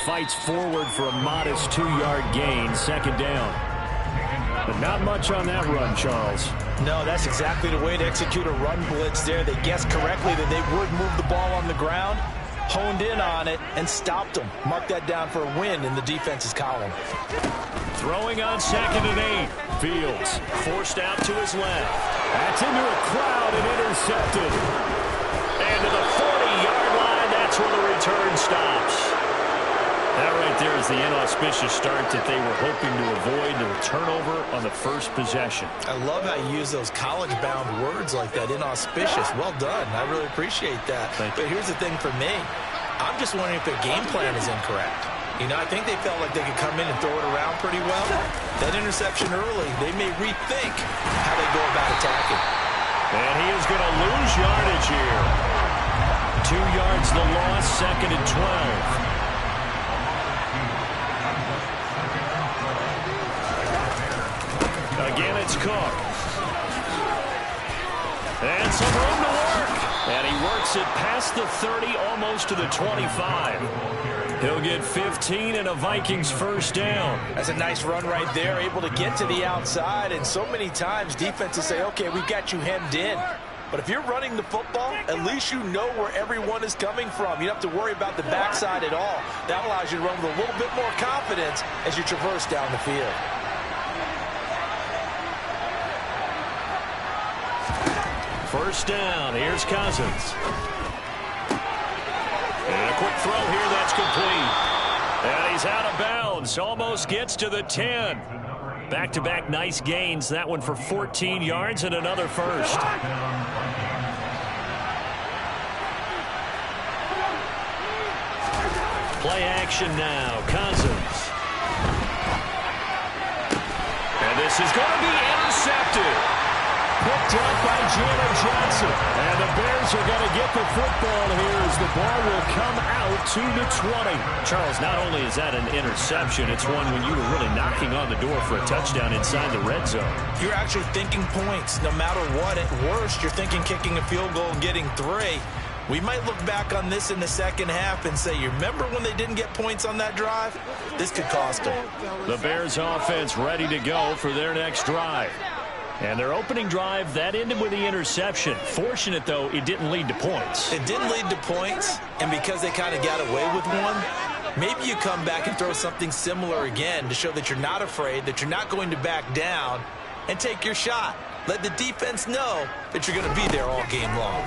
fights forward for a modest 2-yard gain, second down. But not much on that run, Charles. No, that's exactly the way to execute a run blitz there. They guessed correctly that they would move the ball on the ground, honed in on it, and stopped them. Mark that down for a win in the defense's column. Throwing on 2nd and 8. Fields forced out to his left. That's into a crowd and intercepted. And to the 40-yard line, that's where the return stops. That right there is the inauspicious start that they were hoping to avoid, the turnover on the first possession. I love how you use those college-bound words like that, inauspicious. Well done. I really appreciate that. But here's the thing for me. I'm just wondering if their game plan is incorrect. You know, I think they felt like they could come in and throw it around pretty well. That interception early, they may rethink how they go about attacking. And he is going to lose yardage here. 2 yards the loss, 2nd and 12. Again, it's Cook. And some room to work. And he works it past the 30, almost to the 25. He'll get 15 and a Vikings first down. That's a nice run right there, able to get to the outside. And so many times defenses say, okay, we've got you hemmed in. But if you're running the football, at least you know where everyone is coming from. You don't have to worry about the backside at all. That allows you to run with a little bit more confidence as you traverse down the field. First down, here's Cousins. And a quick throw here, that's complete. And he's out of bounds, almost gets to the 10. Back-to-back nice gains, that one for 14 yards and another first. Play action now, Cousins. And this is going to be intercepted. Picked up by Jalen Johnson. And the Bears are going to get the football here as the ball will come out to the 20. Charles, not only is that an interception, it's one when you were really knocking on the door for a touchdown inside the red zone. You're actually thinking points. No matter what, at worst, you're thinking kicking a field goal and getting 3. We might look back on this in the second half and say, you remember when they didn't get points on that drive? This could cost them. The Bears offense ready to go for their next drive. And their opening drive, that ended with the interception. Fortunate, though, it didn't lead to points. It didn't lead to points, and because they kind of got away with one, maybe you come back and throw something similar again to show that you're not afraid, that you're not going to back down, and take your shot. Let the defense know that you're going to be there all game long.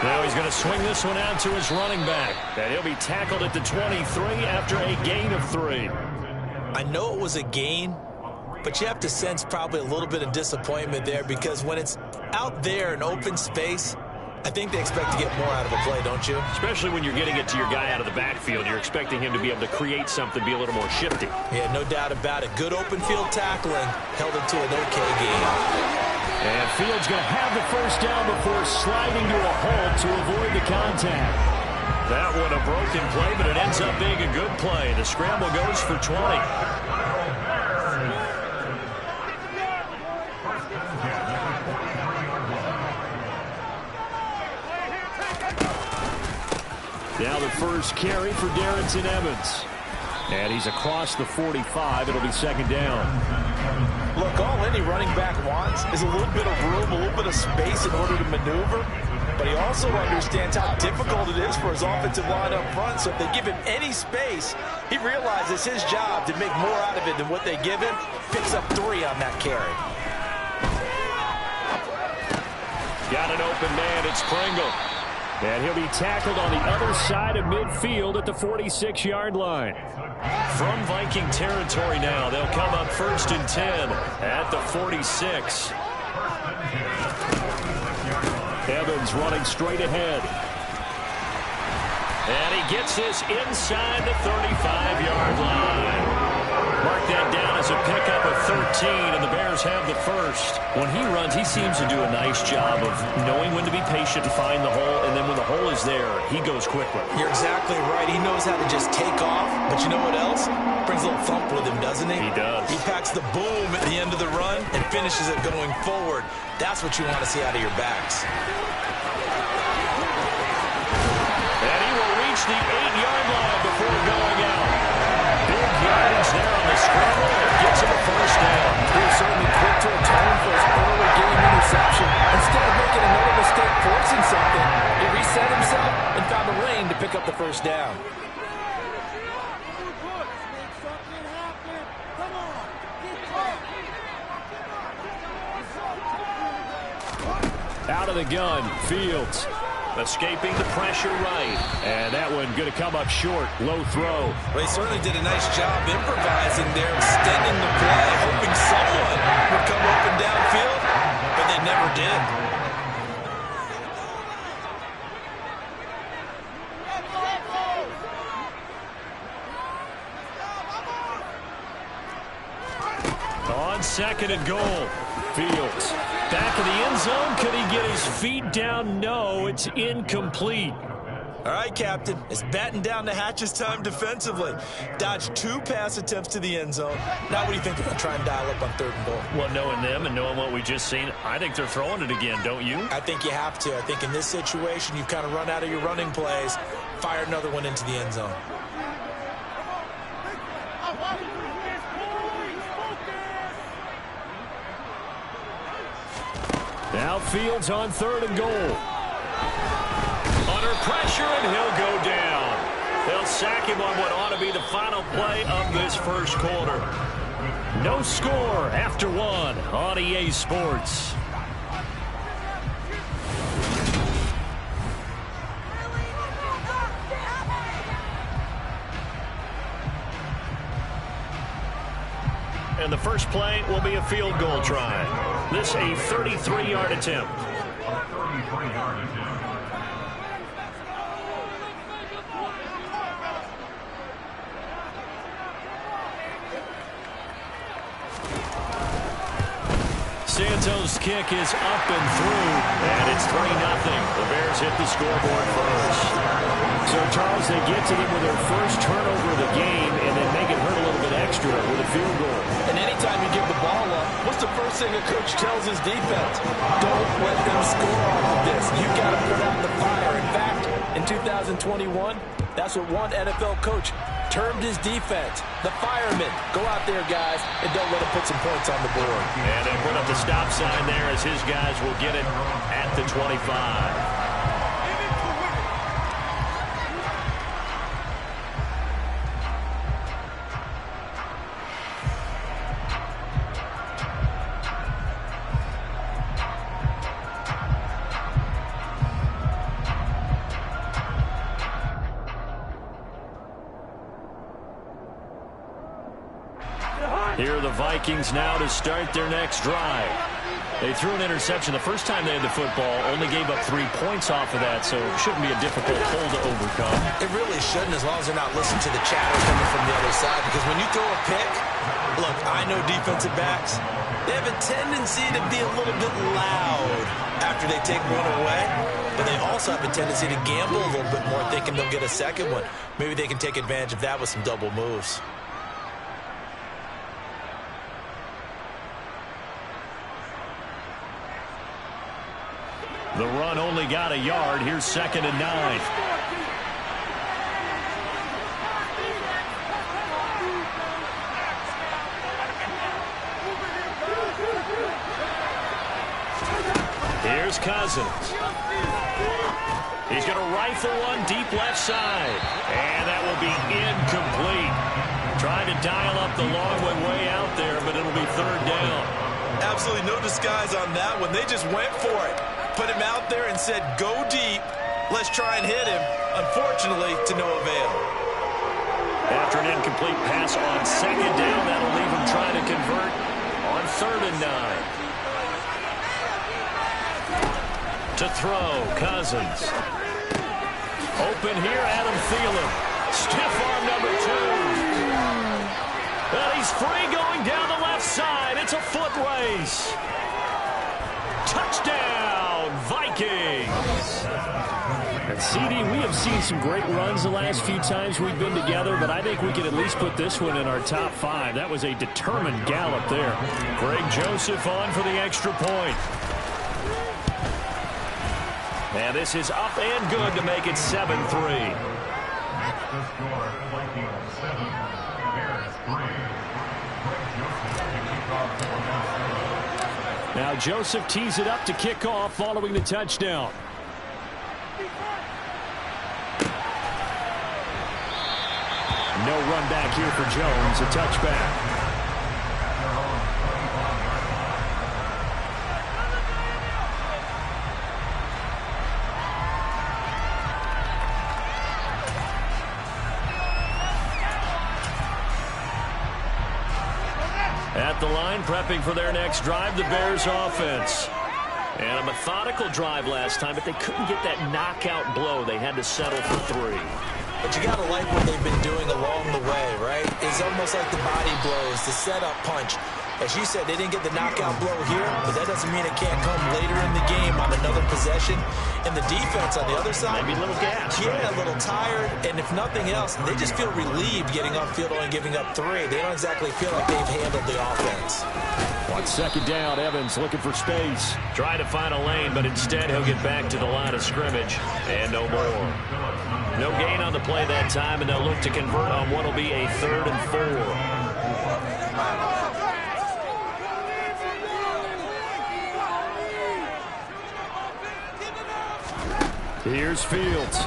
Now he's going to swing this one out to his running back. And he'll be tackled at the 23 after a gain of 3. I know it was a gain, but you have to sense probably a little bit of disappointment there because when it's out there in open space, I think they expect to get more out of a play, don't you? Especially when you're getting it to your guy out of the backfield. You're expecting him to be able to create something, be a little more shifty. Yeah, no doubt about it. Good open field tackling held it to an okay game. And Fields going to have the first down before sliding to a halt to avoid the contact. That one a broken play, but it ends up being a good play. The scramble goes for 20. Now the first carry for Darrington Evans. And he's across the 45. It'll be second down. Look, all any running back wants is a little bit of room, a little bit of space in order to maneuver. But he also understands how difficult it is for his offensive line up front. So if they give him any space, he realizes his job to make more out of it than what they give him. Picks up 3 on that carry. Got an open man. It's Pringle. And he'll be tackled on the other side of midfield at the 46-yard line. From Viking territory now, they'll come up first and 10 at the 46. Evans running straight ahead. And he gets this inside the 35-yard line. Mark that down as a pickup of 13, and the Bears have the first. When he runs, he seems to do a nice job of knowing when to be patient and find the hole, and then when the hole is there, he goes quickly. You're exactly right. He knows how to just take off, but you know what else? Brings a little thump with him, doesn't he? He does. He packs the boom at the end of the run and finishes it going forward. That's what you want to see out of your backs. And he will reach the 8-yard line before going out. Big yardage there on the scramble. It gets him a first down. He was certainly quick to atone for his early game interception. Instead of making another mistake forcing something, he reset himself and found the lane to pick up the first down. Out of the gun, Fields. Escaping the pressure right. And that one going to come up short. Low throw. Well, he certainly did a nice job improvising there, extending the play, hoping someone would come open downfield, but they never did. On second and goal, Fields. Back of the end zone. Could he get his feet down? No, it's incomplete. All right, Captain. It's batten down the hatches time defensively. Dodged 2 pass attempts to the end zone. Now what do you think they're going to try and dial up on 3rd and goal? Well, knowing them and knowing what we just seen, I think they're throwing it again, don't you? I think you have to. I think in this situation, you've kind of run out of your running plays. Fire another one into the end zone. Now Fields on 3rd and goal. Under pressure, and he'll go down. They'll sack him on what ought to be the final play of this first quarter. No score after 1 on EA Sports. And the first play will be a field goal try. This a 33-yard attempt. Santos' kick is up and through, and it's 3-0. The Bears hit the scoreboard first. So, Charles, they get to them with their first turnover of the game and then make it hurt a little bit extra with a field goal. And anytime you give the ball up, what's the first thing a coach tells his defense? Don't let them score off of this. You've got to put out the fire. In fact, in 2021, that's what one NFL coach termed his defense. The firemen. Go out there, guys, and don't let them put some points on the board. And they put up the stop sign there as his guys will get it at the 25. Here are the Vikings now to start their next drive. They threw an interception the first time they had the football, only gave up 3 points off of that, so it shouldn't be a difficult hole to overcome. It really shouldn't, as long as they're not listening to the chatter coming from the other side, because when you throw a pick, look, I know defensive backs, they have a tendency to be a little bit loud after they take one away, but they also have a tendency to gamble a little bit more, thinking they'll get a second one. Maybe they can take advantage of that with some double moves. The run only got a yard. Here's 2nd and 9. Here's Cousins. He's going to rifle one deep left side. And that will be incomplete. Trying to dial up the long one way out there, but it'll be 3rd down. Absolutely no disguise on that one. They just went for it. Put him out there and said, go deep. Let's try and hit him. Unfortunately, to no avail. After an incomplete pass on 2nd down, that'll leave him trying to convert on 3rd and 9. To throw, Cousins. Open here, Adam Thielen. Stiff arm number 2. Well, he's free going down the left side. It's a foot race. Touchdown, Vikings. And CD, we have seen some great runs the last few times we've been together, but I think we can at least put this one in our top 5. That was a determined gallop there. Greg Joseph on for the extra point. And this is up and good to make it 7-3. The score, Vikings 7, Bears 3. Now Joseph tees it up to kick off following the touchdown. No run back here for Jones, a touchback. At the line, prepping for their next drive, the Bears offense. And a methodical drive last time, but they couldn't get that knockout blow. They had to settle for 3. But you got to like what they've been doing along the way, right? It's almost like the body blows, the setup punch. As you said, they didn't get the knockout blow here, but that doesn't mean it can't come later in the game on another possession. And the defense on the other side, maybe a little gas. Yeah, right? A little tired. And if nothing else, they just feel relieved getting upfield only giving up 3. They don't exactly feel like they've handled the offense. On second down, Evans looking for space. Trying to find a lane, but instead he'll get back to the line of scrimmage. And no more. No gain on the play that time, and they'll look to convert on what will be a 3rd and 4. Here's Fields.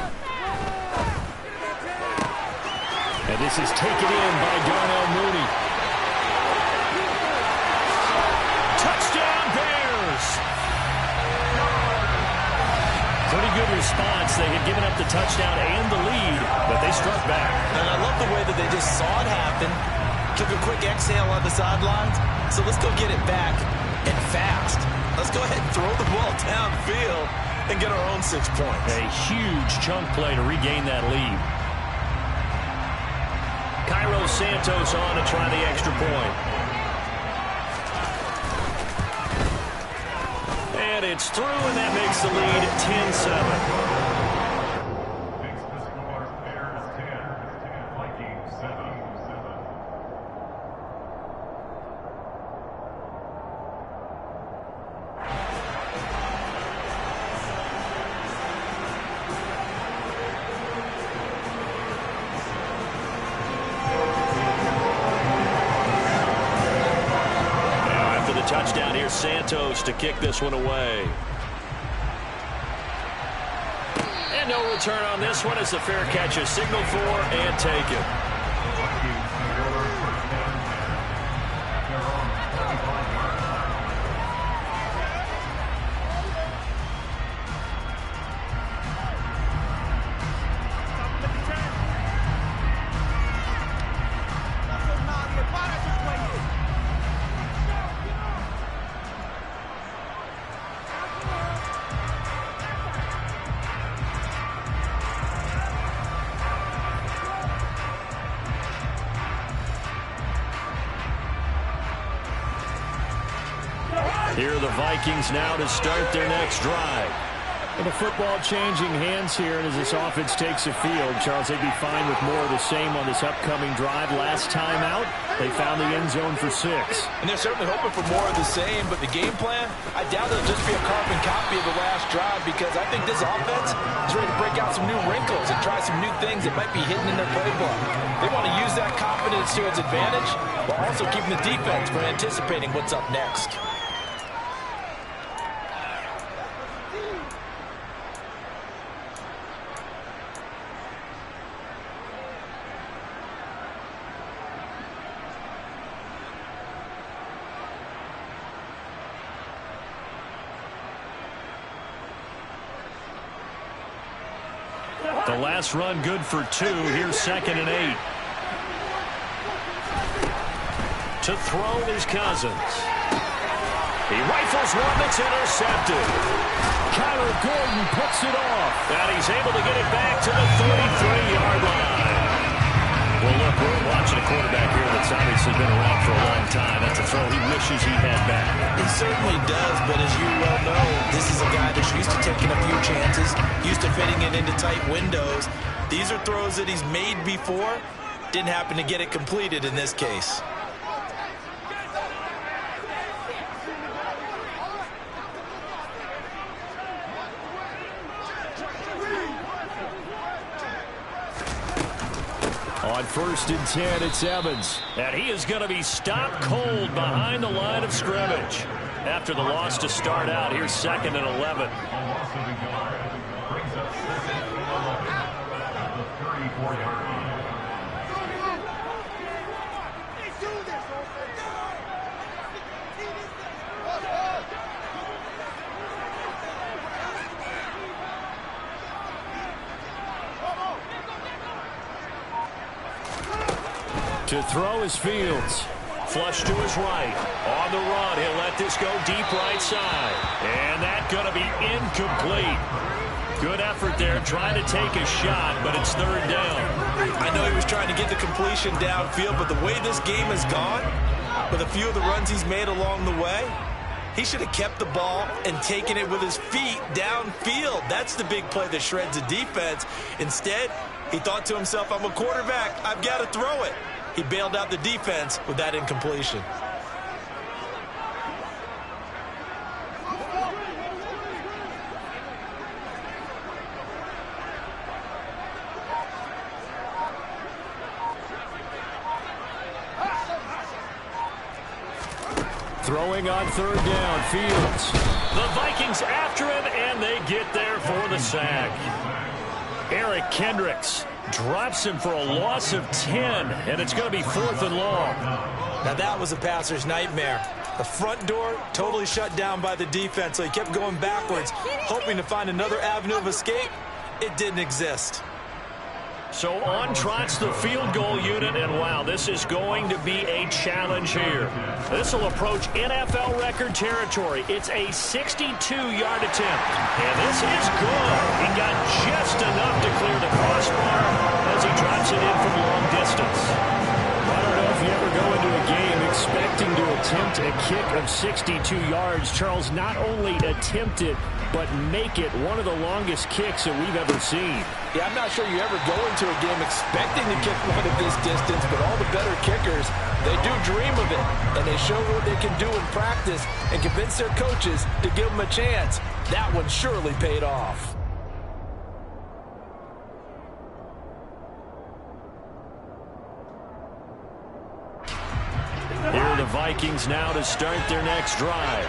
And this is taken in by Darnell Mooney. Touchdown, Bears! Pretty good response. They had given up the touchdown and the lead, but they struck back. And I love the way that they just saw it happen, took a quick exhale on the sidelines. So let's go get it back and fast. Let's go ahead and throw the ball downfield and get our own 6 points. A huge chunk play to regain that lead. Cairo Santos on to try the extra point. And it's through, and that makes the lead 10-7. Makes the score, Bears 10, Vikings 7. Touchdown here, Santos to kick this one away. And no return on this one as the fair catch is signaled for and taken. Here are the Vikings now to start their next drive. And the football changing hands here, and as this offense takes the field, Charles, they'd be fine with more of the same on this upcoming drive. Last time out, they found the end zone for 6. And they're certainly hoping for more of the same, but the game plan, I doubt it'll just be a carbon copy of the last drive, because I think this offense is ready to break out some new wrinkles and try some new things that might be hidden in their playbook. They want to use that confidence to its advantage, while also keeping the defense from anticipating what's up next. The last run good for 2. Here's 2nd and 8. To throw is Cousins. He rifles one that's intercepted. Kyler Gordon puts it off. And he's able to get it back to the 33-yard line. Well, look, we're watching a quarterback here that's obviously been around for a long time. That's a throw he wishes he had back. He certainly does, but as you well know, this is a guy that's used to taking a few chances, used to fitting it into tight windows. These are throws that he's made before. Didn't happen to get it completed in this case. On 1st and 10, it's Evans. And he is going to be stopped cold behind the line of scrimmage. After the loss to start out, here's 2nd and 11. A loss of a yard brings up 2nd and 11 at the 34-yard line. To throw is Fields. Flush to his right. On the run, he'll let this go deep right side. And that's going to be incomplete. Good effort there, trying to take a shot, but it's 3rd down. I know he was trying to get the completion downfield, but the way this game has gone, with a few of the runs he's made along the way, he should have kept the ball and taken it with his feet downfield. That's the big play that shreds the defense. Instead, he thought to himself, I'm a quarterback, I've got to throw it. He bailed out the defense with that incompletion. Throwing on 3rd down, Fields. The Vikings after him, and they get there for the sack. Eric Kendricks drops him for a loss of 10, and it's going to be 4th and long. Now that was a passer's nightmare. The front door totally shut down by the defense, so he kept going backwards, hoping to find another avenue of escape. It didn't exist. So on trots the field goal unit, and wow, this is going to be a challenge here. This will approach NFL record territory. It's a 62-yard attempt, and this is good. He got just enough to clear the crossbar as he drops it in from long distance. I don't know if you ever go into a game expecting to attempt a kick of 62 yards. Charles, not only attempt it, but make it one of the longest kicks that we've ever seen. Yeah, I'm not sure you ever go into a game expecting to kick one of this distance, but all the better kickers, they do dream of it, and they show what they can do in practice and convince their coaches to give them a chance. That one surely paid off. Here are the Vikings now to start their next drive.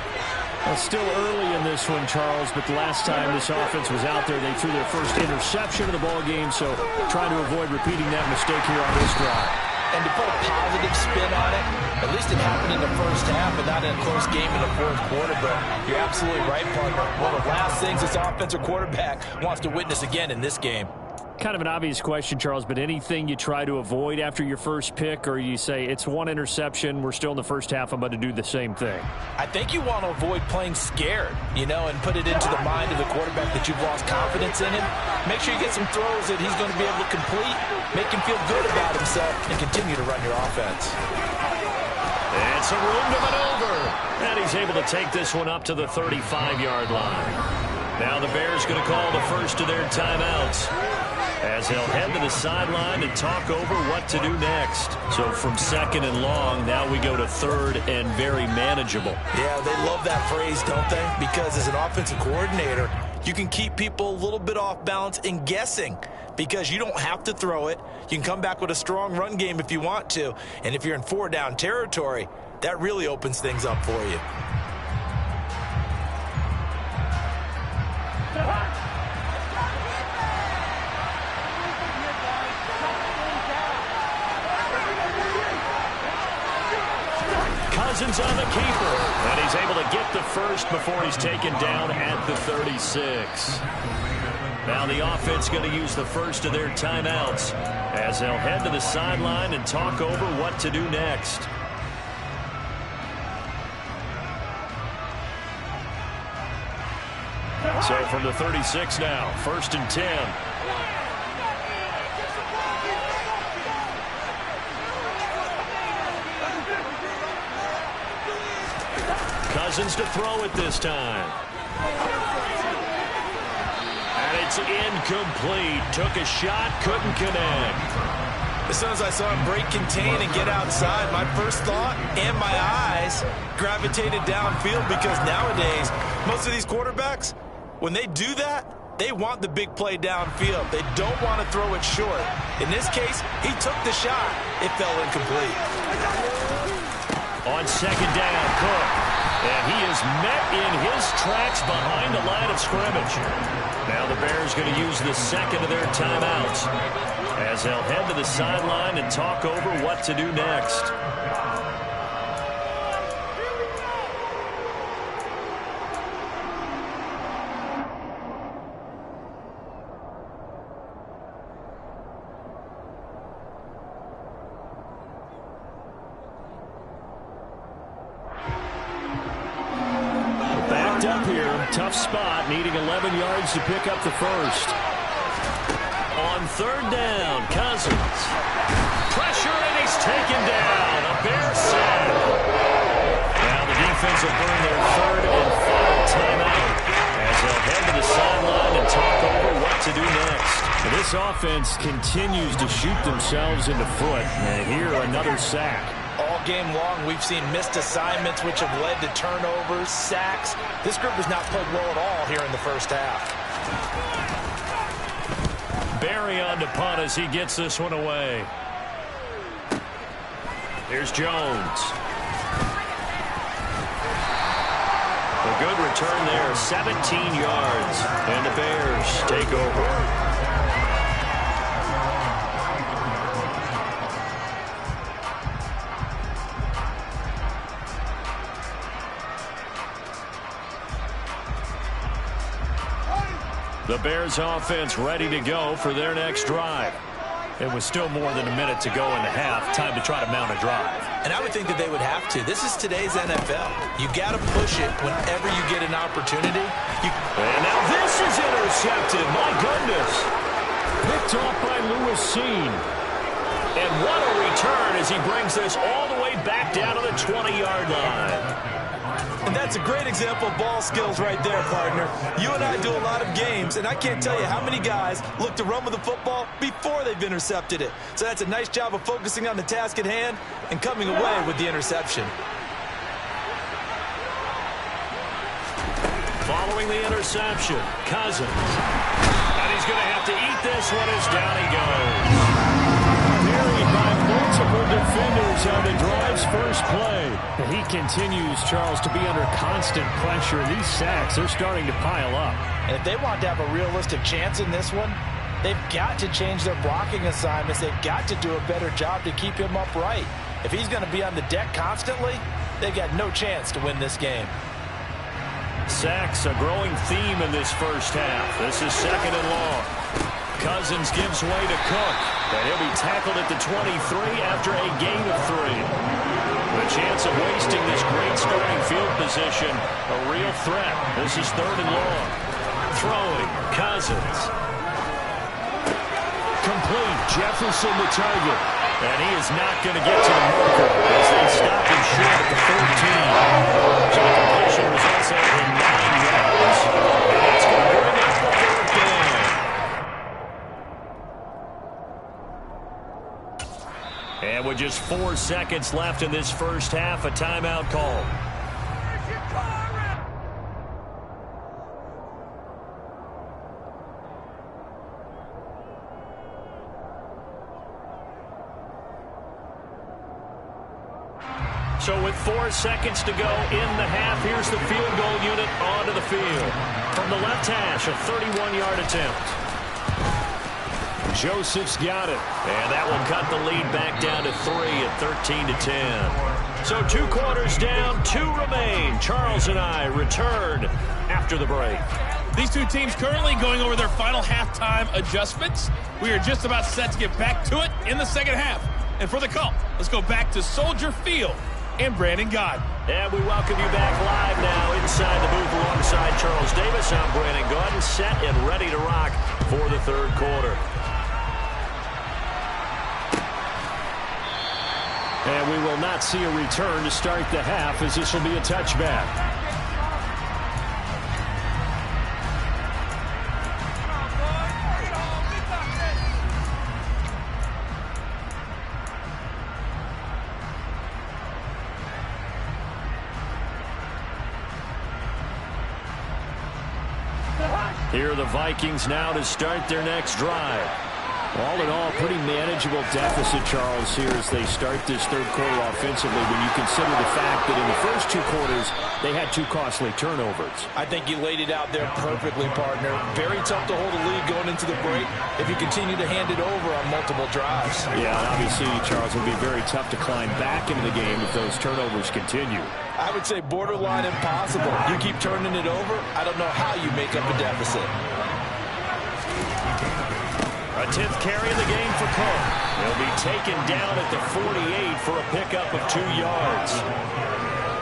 Well, still early in this one, Charles, but the last time this offense was out there, they threw their first interception of the ball game, so trying to avoid repeating that mistake here on this drive. And to put a positive spin on it, at least it happened in the first half and not in a close game in the 4th quarter, but you're absolutely right, partner. One of the last things this offensive quarterback wants to witness again in this game. Kind of an obvious question, Charles, but anything you try to avoid after your first pick, or you say it's one interception, we're still in the first half, I'm about to do the same thing? I think you want to avoid playing scared, and put it into the mind of the quarterback that you've lost confidence in him. Make sure you get some throws that he's going to be able to complete, make him feel good about himself, and continue to run your offense. And some room to maneuver. And he's able to take this one up to the 35-yard line. Now the Bears going to call the first of their timeouts, as they'll head to the sideline and talk over what to do next. So from 2nd and long, now we go to 3rd and very manageable. Yeah, they love that phrase, don't they? Because as an offensive coordinator, you can keep people a little bit off balance and guessing, because you don't have to throw it. You can come back with a strong run game if you want to. And if you're in 4-down territory, that really opens things up for you. Cousins on the keeper, and he's able to get the first before he's taken down at the 36. Now the offense going to use the first of their timeouts, as they'll head to the sideline and talk over what to do next. So from the 36 now, 1st and 10. Cousins to throw it this time. And it's incomplete. Took a shot, couldn't connect. As soon as I saw him break contain and get outside, my first thought and my eyes gravitated downfield, because nowadays, most of these quarterbacks, when they do that, they want the big play downfield. They don't want to throw it short. In this case, he took the shot. It fell incomplete. On second down, Cook. And he is met in his tracks behind the line of scrimmage. Now the Bears going to use the second of their timeouts as they'll head to the sideline and talk over what to do next. Up here, tough spot, needing 11 yards to pick up the first. On third down, Cousins. Pressure, and he's taken down. A Bear sack. Now the defense will burn their third and final timeout as they'll head to the sideline and talk over what to do next. And this offense continues to shoot themselves in the foot. And here, another sack. All game long, we've seen missed assignments, which have led to turnovers, sacks. This group has not played well at all here in the first half. Barry on to punt as he gets this one away. Here's Jones. A good return there, 17 yards. And the Bears take over. The Bears offense ready to go for their next drive. It was still more than a minute to go in the half. Time to try to mount a drive. And I would think that they would have to. This is today's NFL. You got to push it whenever you get an opportunity. And now this is intercepted. My goodness. Picked off by Lewis Seen. And what a return as he brings this all the way back down to the 20-yard line. And that's a great example of ball skills right there, partner. You and I do a lot of games, and I can't tell you how many guys look to run with the football before they've intercepted it. So that's a nice job of focusing on the task at hand and coming away with the interception. Following the interception, Cousins. And he's going to have to eat this one as down he goes. Buried by multiple defenders on the drive's first play. He continues, Charles, to be under constant pressure. These sacks are starting to pile up. And if they want to have a realistic chance in this one, they've got to change their blocking assignments. They've got to do a better job to keep him upright. If he's going to be on the deck constantly, they've got no chance to win this game. Sacks, a growing theme in this first half. This is second and long. Cousins gives way to Cook, and he'll be tackled at the 23 after a gain of 3. The chance of wasting this great starting field position, a real threat. This is third and long. Throwing, Cousins. Complete, Jefferson the target. And he is not going to get to the marker as they stop him short at the 13. So the completion results in 9 yards. And it's going to bring up the third down. And with just 4 seconds left in this first half, a timeout call. So with 4 seconds to go in the half, here's the field goal unit onto the field. From the left hash, a 31-yard attempt. Joseph's got it. And that will cut the lead back down to 3 at 13-10. So 2 quarters down, 2 remain. Charles and I return after the break. These two teams currently going over their final halftime adjustments. We are just about set to get back to it in the second half. And for the call, let's go back to Soldier Field and Brandon Gaudin. And we welcome you back live now inside the booth alongside Charles Davis. I'm Brandon Gaudin, set and ready to rock for the third quarter. And we will not see a return to start the half, as this will be a touchback. Here are the Vikings now to start their next drive. All in all, pretty manageable deficit, Charles, here as they start this third quarter offensively when you consider the fact that in the first 2 quarters, they had 2 costly turnovers. I think you laid it out there perfectly, partner. Very tough to hold a lead going into the break if you continue to hand it over on multiple drives. Yeah, and obviously, Charles, it will be very tough to climb back into the game if those turnovers continue. I would say borderline impossible. You keep turning it over, I don't know how you make up a deficit. A 10th carry of the game for Cook. He'll be taken down at the 48 for a pickup of 2 yards.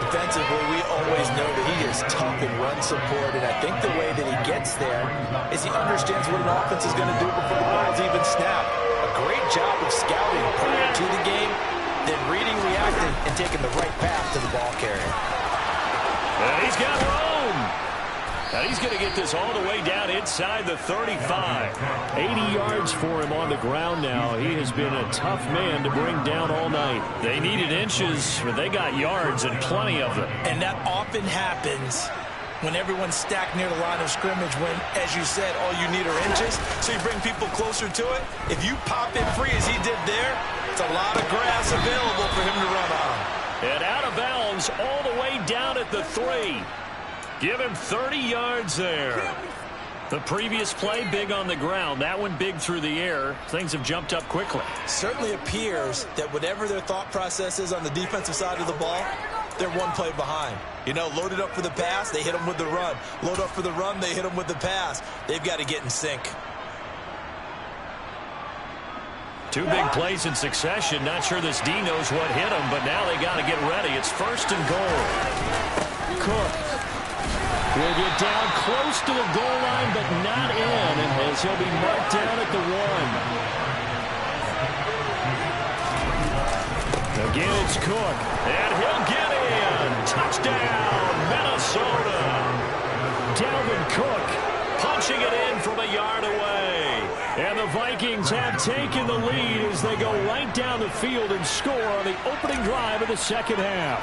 Defensively, we always know that he is tough in run support, and I think the way that he gets there is he understands what an offense is going to do before the ball's even snapped. A great job of scouting prior to the game, then reading, reacting, and taking the right path to the ball carrier. And he's got room. And he's going to get this all the way down inside the 35. 80 yards for him on the ground now. He has been a tough man to bring down all night. They needed inches, but they got yards and plenty of them. And that often happens when everyone's stacked near the line of scrimmage when, as you said, all you need are inches. So you bring people closer to it. If you pop it free as he did there, it's a lot of grass available for him to run on. And out of bounds all the way down at the 3. Give him 30 yards there. The previous play, big on the ground. That one big through the air. Things have jumped up quickly. Certainly appears that whatever their thought process is on the defensive side of the ball, they're one play behind. You know, loaded up for the pass, they hit them with the run. Load up for the run, they hit them with the pass. They've got to get in sync. 2 big plays in succession. Not sure this D knows what hit him, but now they got to get ready. It's 1st and goal. Cook will get down close to the goal line, but not in, as he'll be marked down at the 1. Again, it's Cook, and he'll get in. Touchdown, Minnesota. Dalvin Cook punching it in from a yard away. And the Vikings have taken the lead as they go right down the field and score on the opening drive of the second half.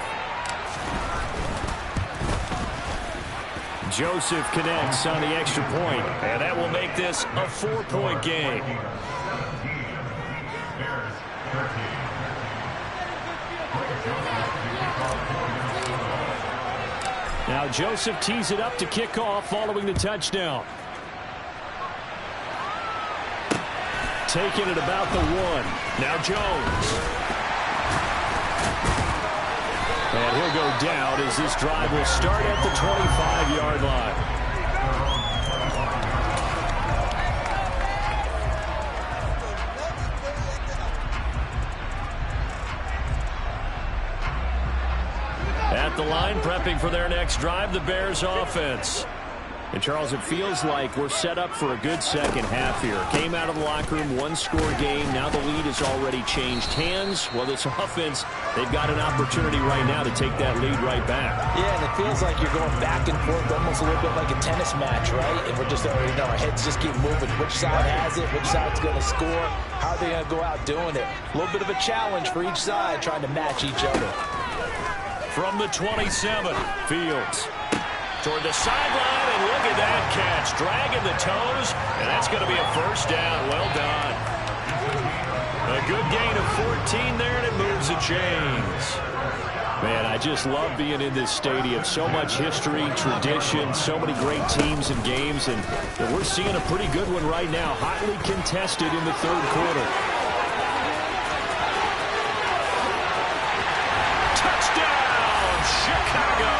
Joseph connects on the extra point, and that will make this a 4-point game. Now Joseph tees it up to kick off following the touchdown. Taking it about the 1. Now Jones. And he'll go down as this drive will start at the 25-yard line. At the line, prepping for their next drive, the Bears offense. And, Charles, it feels like we're set up for a good second half here. Came out of the locker room, 1-score game. Now the lead has already changed hands. Well, this offense, they've got an opportunity right now to take that lead right back. Yeah, and it feels like you're going back and forth almost a little bit like a tennis match, right? And we're just already know our heads just keep moving. Which side has it? Which side's going to score? How are they going to go out doing it? A little bit of a challenge for each side trying to match each other. From the 27, Fields toward the sideline, and look at that catch. Dragging the toes, and that's going to be a first down. Well done. A good gain of 14 there, and it moves the chains. Man, I just love being in this stadium. So much history, tradition, so many great teams and games, and we're seeing a pretty good one right now. Hotly contested in the third quarter. Touchdown, Chicago!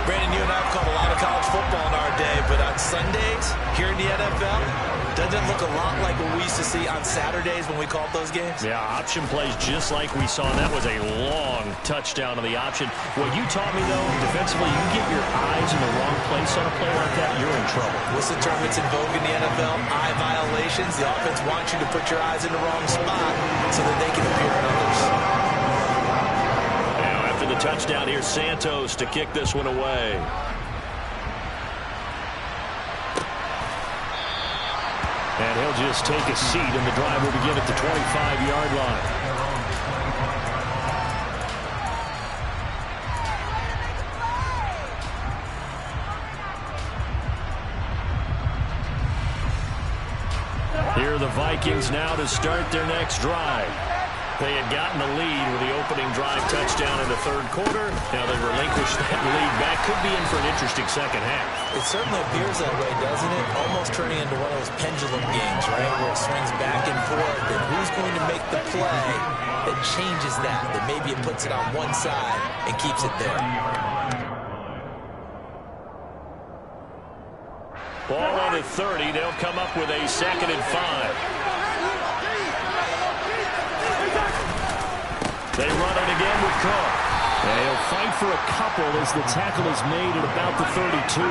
Brandon, you and I have called a lot of college football in our day, but on Sundays, here in the NFL, doesn't it look a lot like what we used to see on Saturdays when we called those games? Yeah, option plays just like we saw, and that was a long touchdown on the option. What you taught me, though, defensively, you get your eyes in the wrong place on a play like that, you're in trouble. What's the term that's in vogue in the NFL? Eye violations. The offense wants you to put your eyes in the wrong spot so that they can appear in others. Now, after the touchdown, here's Santos to kick this one away. And he'll just take a seat, and the drive will begin at the 25-yard line. Vikings now to start their next drive. They had gotten the lead with the opening drive touchdown in the third quarter. Now they relinquished that lead back. Could be in for an interesting second half. It certainly appears that way, doesn't it? Almost turning into one of those pendulum games, right, where it swings back and forth. And who's going to make the play that changes that maybe it puts it on one side and keeps it there? Ball on at 30. They'll come up with a 2nd and 5. They run it again with Cook. And he'll fight for a couple as the tackle is made at about the 32.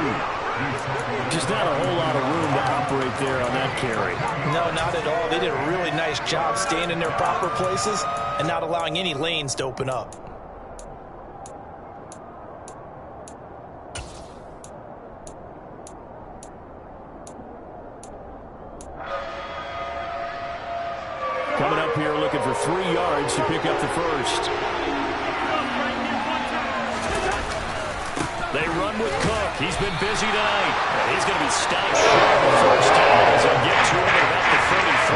Just not a whole lot of room to operate there on that carry. No, not at all. They did a really nice job staying in their proper places and not allowing any lanes to open up. Coming up here looking for 3 yards to pick up the first. They run with Cook. He's been busy tonight. And he's going to be stopped short of the first down as they get to him at about the 33.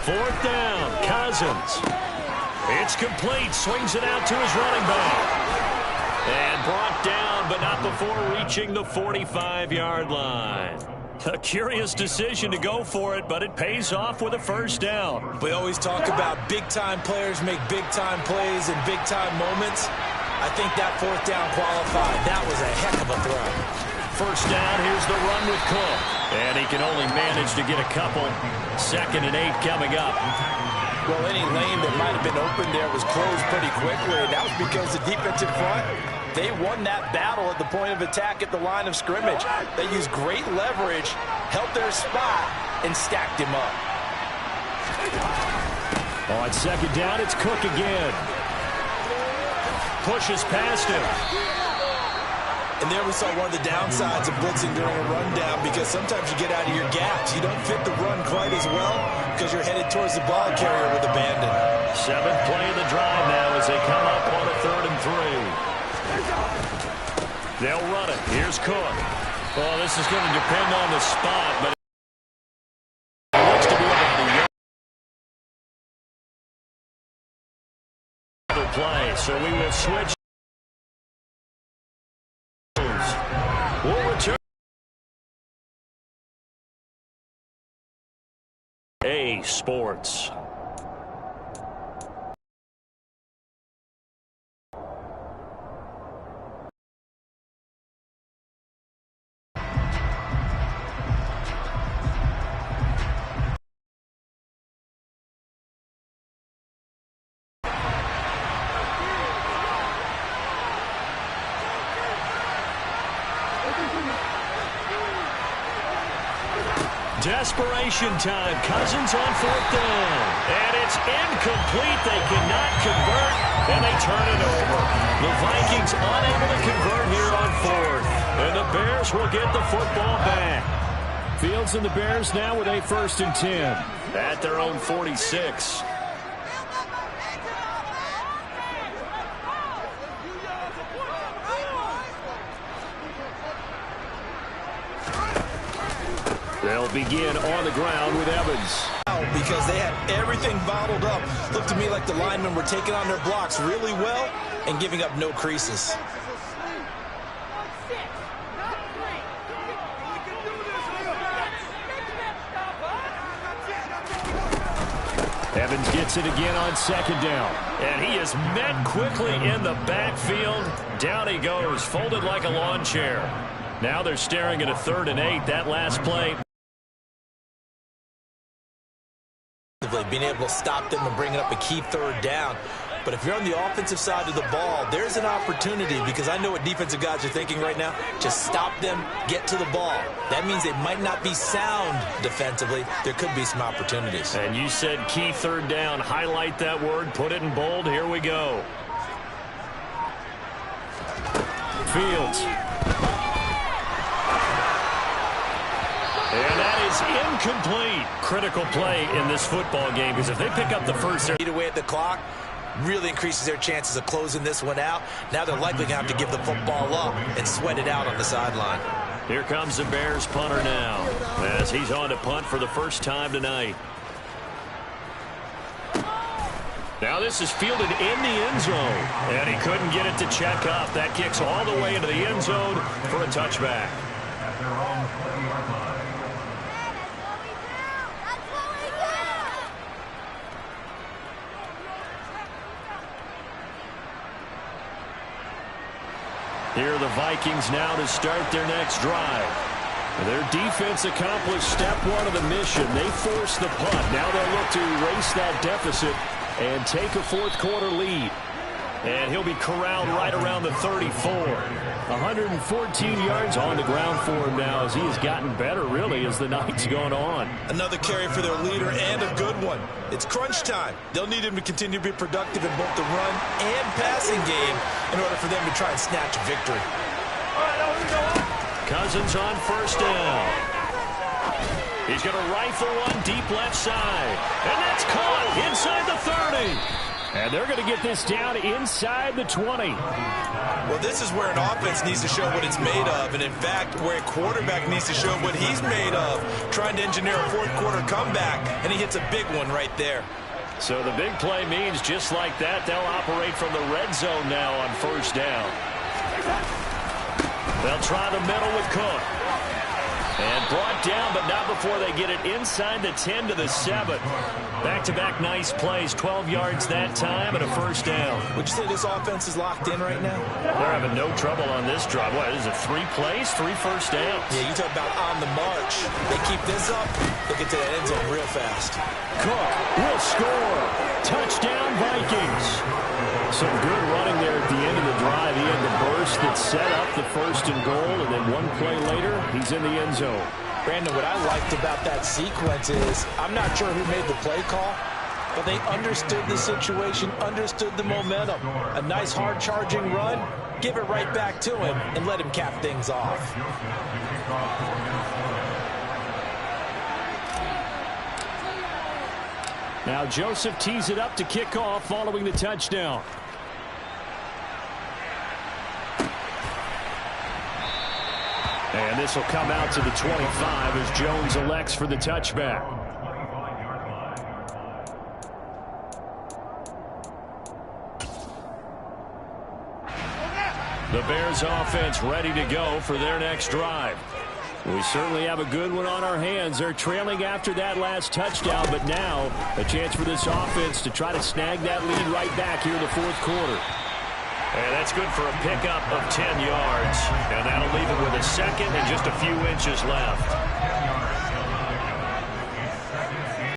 Fourth down, Cousins. It's complete. Swings it out to his running back. And brought down, but not before reaching the 45-yard line. A curious decision to go for it, but it pays off with a first down. We always talk about big-time players make big-time plays in big-time moments. I think that fourth down qualified. That was a heck of a throw. First down, here's the run with Cook. And he can only manage to get a couple. 2nd and 8 coming up. Well, any lane that might have been open there was closed pretty quickly, and that was because the defensive front, they won that battle at the point of attack at the line of scrimmage. They used great leverage, held their spot, and stacked him up. On 2nd down, it's Cook again. Pushes past him. And there we saw one of the downsides of blitzing during a rundown, because sometimes you get out of your gaps. You don't fit the run quite as well because you're headed towards the ball carrier with abandon. 7th play of the drive now as they come up on a 3rd and 3. They'll run it. Here's Cook. Well, this is going to depend on the spot, but it looks to be about the other play. So we will switch. We'll return. A Sports. Desperation time. Cousins on 4th down. And it's incomplete. They cannot convert, and they turn it over. The Vikings unable to convert here on 4th. And the Bears will get the football back. Fields and the Bears now with a 1st and 10. At their own 46. They'll begin on the ground with Evans. Because they had everything bottled up. Looked to me like the linemen were taking on their blocks really well and giving up no creases. Evans gets it again on 2nd down. And he is met quickly in the backfield. Down he goes, folded like a lawn chair. Now they're staring at a 3rd and 8. That last play. Being able to stop them and bring it up a key 3rd down. But if you're on the offensive side of the ball, there's an opportunity, because I know what defensive guys are thinking right now. Just stop them, get to the ball. That means they might not be sound defensively. There could be some opportunities. And you said key 3rd down. Highlight that word. Put it in bold. Here we go. Fields. And that is incomplete. Critical play in this football game, because if they pick up the first... Eat away at the clock, really increases their chances of closing this one out. Now they're likely going to have to give the football up and sweat it out on the sideline. Here comes the Bears punter now, as he's on to punt for the first time tonight. Now this is fielded in the end zone, and he couldn't get it to check up. That kicks all the way into the end zone for a touchback. At their own 20-yard line. Here are the Vikings now to start their next drive. Their defense accomplished step one of the mission. They forced the punt. Now they'll look to erase that deficit and take a fourth-quarter lead. And he'll be corralled right around the 34. 114 yards on the ground for him now, as he has gotten better, really, as the night's gone on. Another carry for their leader, and a good one. It's crunch time. They'll need him to continue to be productive in both the run and passing game in order for them to try and snatch a victory. Cousins on first down. He's going to rifle one deep left side. And that's caught inside the 30. And they're going to get this down inside the 20. Well, this is where an offense needs to show what it's made of. And, in fact, where a quarterback needs to show what he's made of, trying to engineer a fourth-quarter comeback. And he hits a big one right there. So the big play means just like that, they'll operate from the red zone now on first down. They'll try the middle with Cook. And brought down, but not before they get it inside the 10 to the 7. Back-to-back nice plays, 12 yards that time and a first down. Would you say this offense is locked in right now? They're having no trouble on this drive. What, is it 3 plays, 3 first downs? Yeah, you talk about on the march. They keep this up, they'll get to that end zone real fast. Cook will score. Touchdown, Vikings. Some good running there at the end of the drive. He had the burst that set up the first and goal, and then one play later, he's in the end zone. Brandon, what I liked about that sequence is, I'm not sure who made the play call, but they understood the situation, understood the momentum. A nice hard-charging run, give it right back to him, and let him cap things off. Now Joseph tees it up to kick off following the touchdown. And this will come out to the 25 as Jones elects for the touchback. The Bears offense ready to go for their next drive. We certainly have a good one on our hands. They're trailing after that last touchdown, but now a chance for this offense to try to snag that lead right back here in the fourth quarter. And that's good for a pickup of 10 yards. And that'll leave it with a second and just a few inches left.